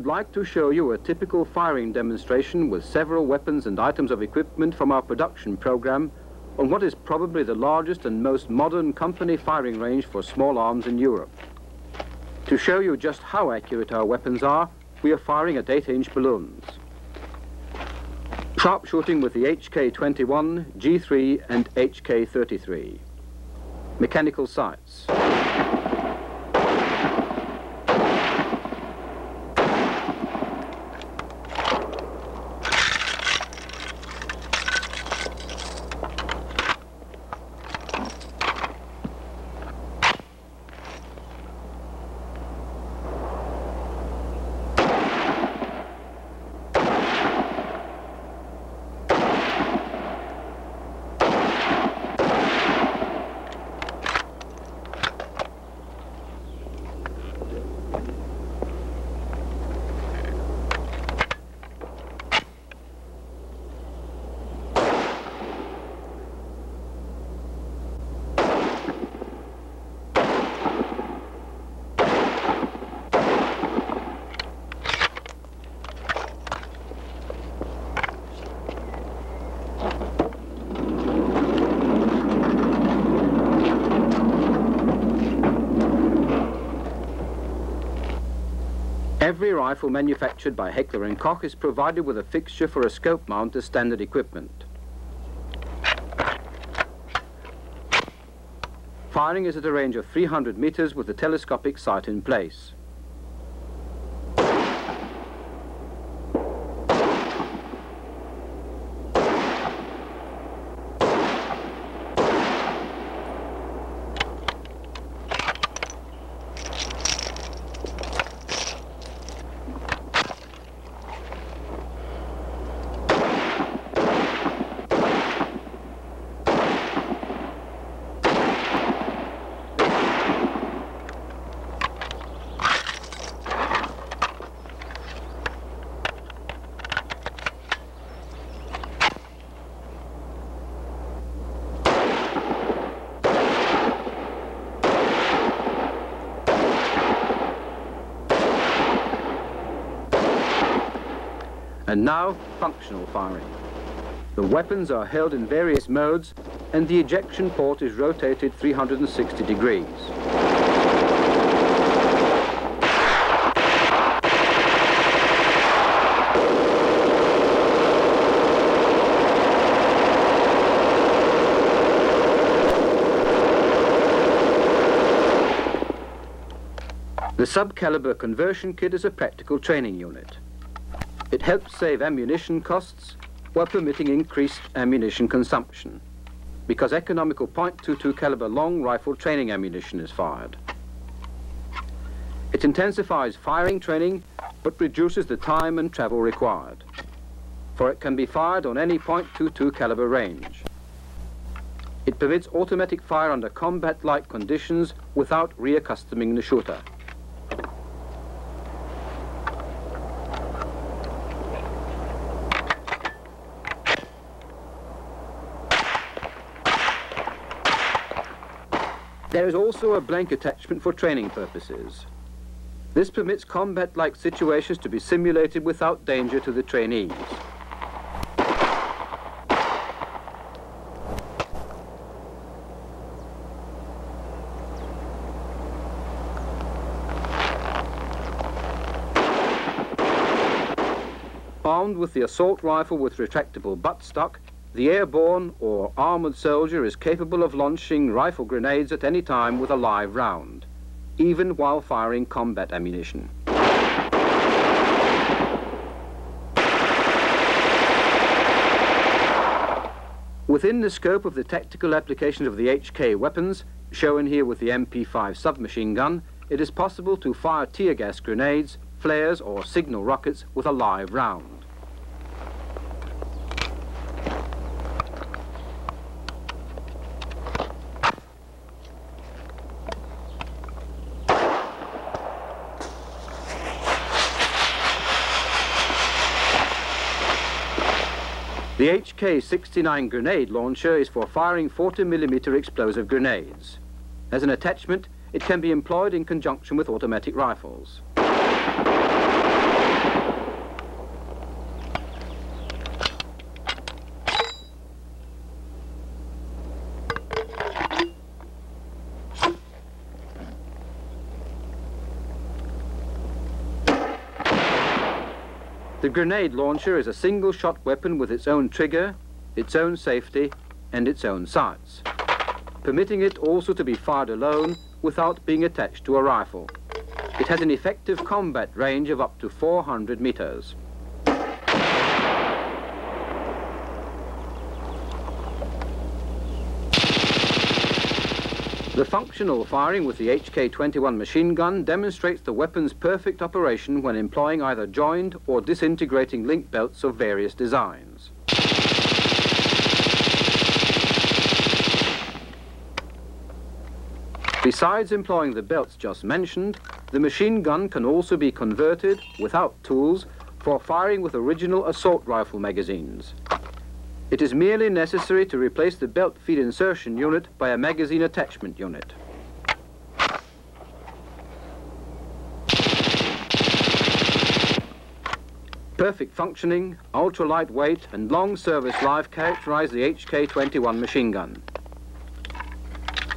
would like to show you a typical firing demonstration with several weapons and items of equipment from our production program on what is probably the largest and most modern company firing range for small arms in Europe. To show you just how accurate our weapons are, we are firing at 8-inch balloons. Sharpshooting with the HK-21, G3 and HK-33. Mechanical sights. Every rifle manufactured by Heckler Koch is provided with a fixture for a scope mount as standard equipment. Firing is at a range of 300 meters with the telescopic sight in place. And now, functional firing. The weapons are held in various modes and the ejection port is rotated 360 degrees. The subcaliber conversion kit is a practical training unit. It helps save ammunition costs while permitting increased ammunition consumption, because economical .22 caliber long rifle training ammunition is fired. It intensifies firing training, but reduces the time and travel required, for it can be fired on any .22 caliber range. It permits automatic fire under combat-like conditions without reaccustoming the shooter. There is also a blank attachment for training purposes. This permits combat-like situations to be simulated without danger to the trainees. Armed with the assault rifle with retractable buttstock, the airborne or armored soldier is capable of launching rifle grenades at any time with a live round, even while firing combat ammunition. Within the scope of the tactical application of the HK weapons, shown here with the MP5 submachine gun, it is possible to fire tear gas grenades, flares or signal rockets with a live round. The HK-69 grenade launcher is for firing 40mm explosive grenades. As an attachment, it can be employed in conjunction with automatic rifles. The grenade launcher is a single-shot weapon with its own trigger, its own safety, and its own sights, permitting it also to be fired alone without being attached to a rifle. It has an effective combat range of up to 400 meters. The functional firing with the HK-21 machine gun demonstrates the weapon's perfect operation when employing either joined or disintegrating link belts of various designs. Besides employing the belts just mentioned, the machine gun can also be converted, without tools, for firing with original assault rifle magazines. It is merely necessary to replace the belt feed insertion unit by a magazine attachment unit. Perfect functioning, ultra-light weight and long service life characterize the HK-21 machine gun.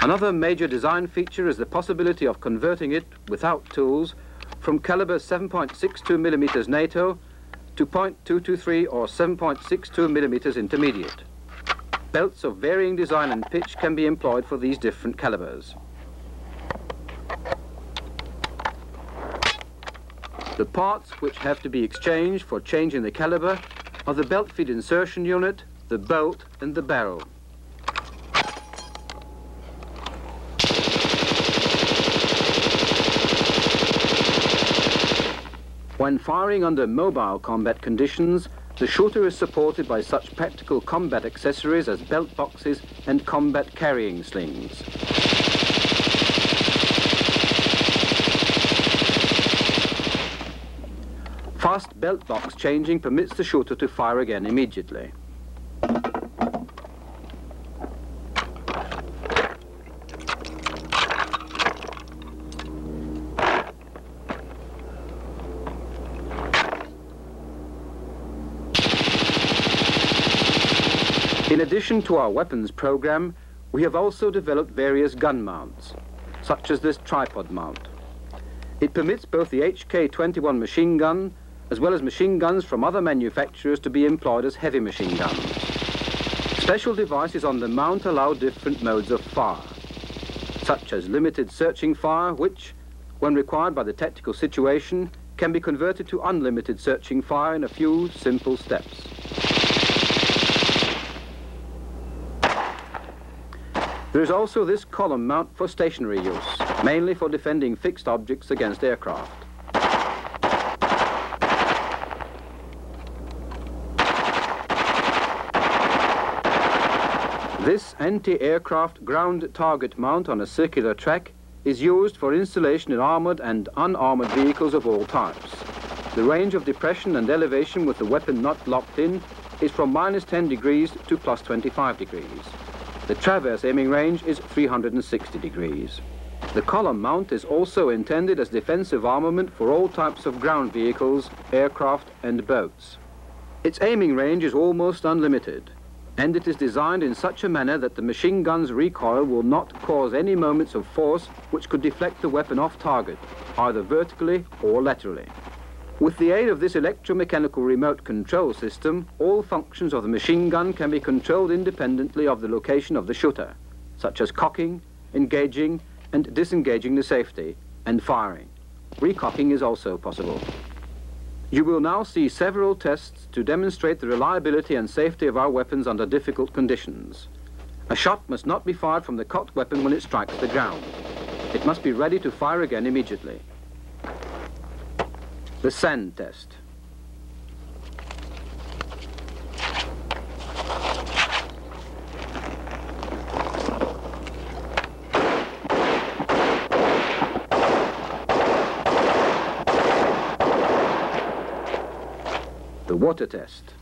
Another major design feature is the possibility of converting it, without tools, from caliber 7.62mm NATO to .223 or 7.62mm intermediate. Belts of varying design and pitch can be employed for these different calibers. The parts which have to be exchanged for changing the caliber are the belt feed insertion unit, the bolt and the barrel. When firing under mobile combat conditions, the shooter is supported by such practical combat accessories as belt boxes and combat carrying slings. Fast belt box changing permits the shooter to fire again immediately. In addition to our weapons program, we have also developed various gun mounts, such as this tripod mount. It permits both the HK-21 machine gun as well as machine guns from other manufacturers to be employed as heavy machine guns. Special devices on the mount allow different modes of fire, such as limited searching fire, which, when required by the tactical situation, can be converted to unlimited searching fire in a few simple steps. There is also this column mount for stationary use, mainly for defending fixed objects against aircraft. This anti-aircraft ground target mount on a circular track is used for installation in armored and unarmored vehicles of all types. The range of depression and elevation with the weapon not locked in is from -10 degrees to +25 degrees. The traverse aiming range is 360 degrees. The column mount is also intended as defensive armament for all types of ground vehicles, aircraft and boats. Its aiming range is almost unlimited, and it is designed in such a manner that the machine gun's recoil will not cause any moments of force which could deflect the weapon off target, either vertically or laterally. With the aid of this electromechanical remote control system, all functions of the machine gun can be controlled independently of the location of the shooter, such as cocking, engaging and disengaging the safety, and firing. Recocking is also possible. You will now see several tests to demonstrate the reliability and safety of our weapons under difficult conditions. A shot must not be fired from the cocked weapon when it strikes the ground. It must be ready to fire again immediately. The sand test. The water test.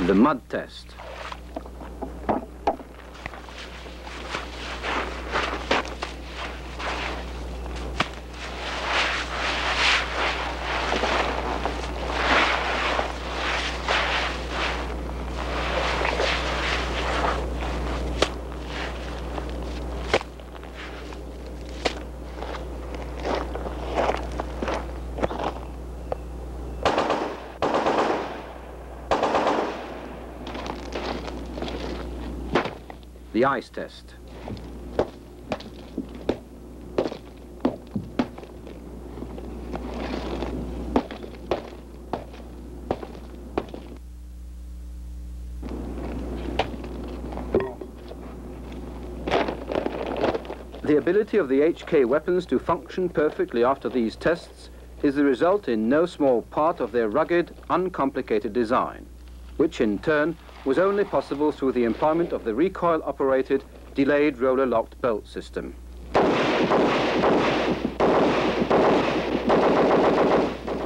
The mud test. the ice test. The ability of the HK weapons to function perfectly after these tests is the result in no small part of their rugged, uncomplicated design, which in turn was only possible through the employment of the recoil-operated, delayed roller-locked bolt system.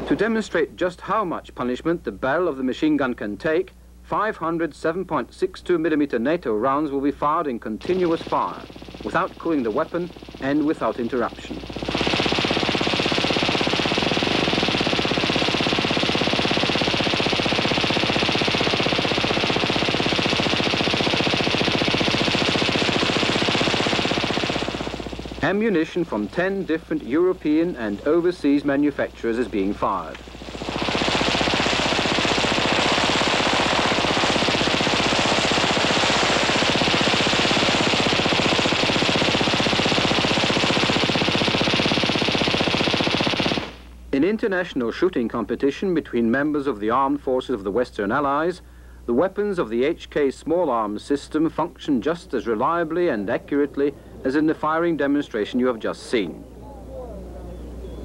To demonstrate just how much punishment the barrel of the machine gun can take, 500 7.62mm NATO rounds will be fired in continuous fire, without cooling the weapon and without interruption. Ammunition from 10 different European and overseas manufacturers is being fired. In international shooting competition between members of the armed forces of the Western Allies, the weapons of the HK small arms system function just as reliably and accurately as in the firing demonstration you have just seen.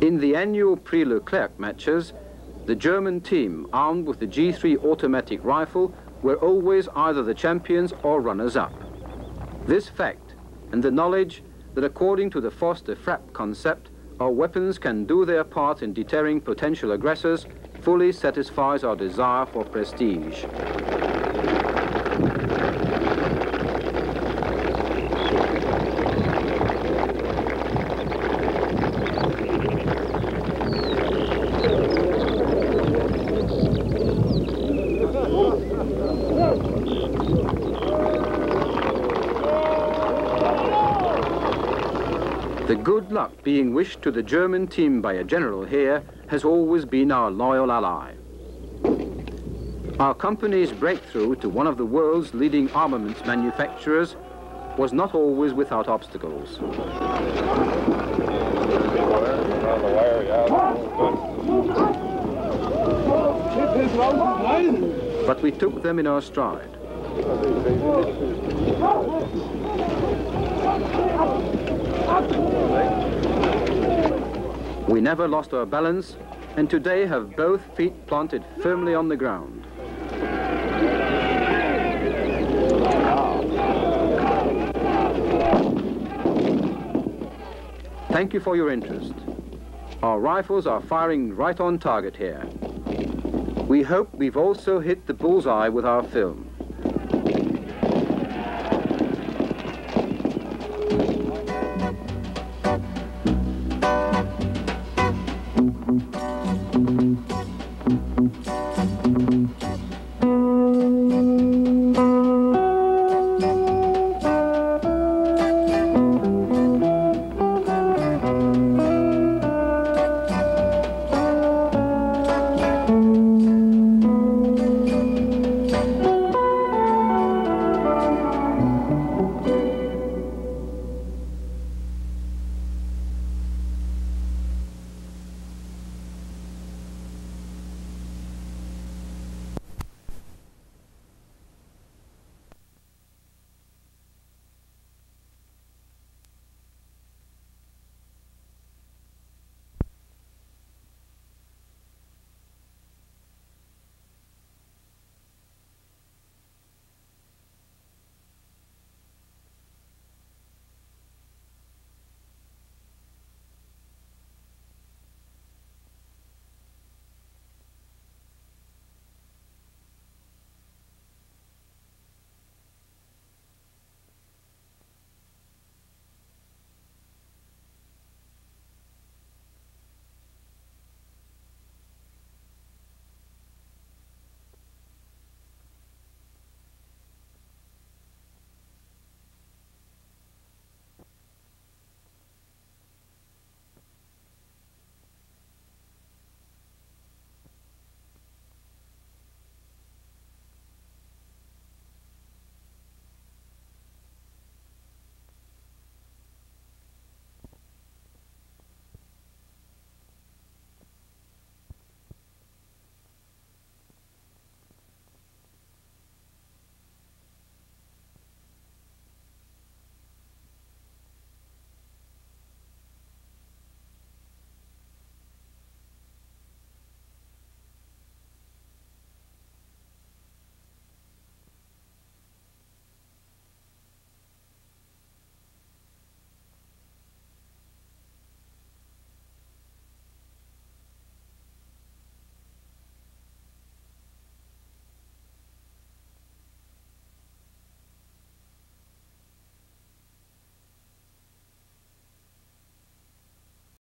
In the annual Prix Leclerc matches, the German team, armed with the G3 automatic rifle, were always either the champions or runners-up. This fact, and the knowledge that according to the Force-de-Frappe concept, our weapons can do their part in deterring potential aggressors, fully satisfies our desire for prestige. The good luck being wished to the German team by a general here has always been our loyal ally. Our company's breakthrough to one of the world's leading armaments manufacturers was not always without obstacles. But we took them in our stride. We never lost our balance, and today have both feet planted firmly on the ground. Thank you for your interest. Our rifles are firing right on target here. We hope we've also hit the bullseye with our film.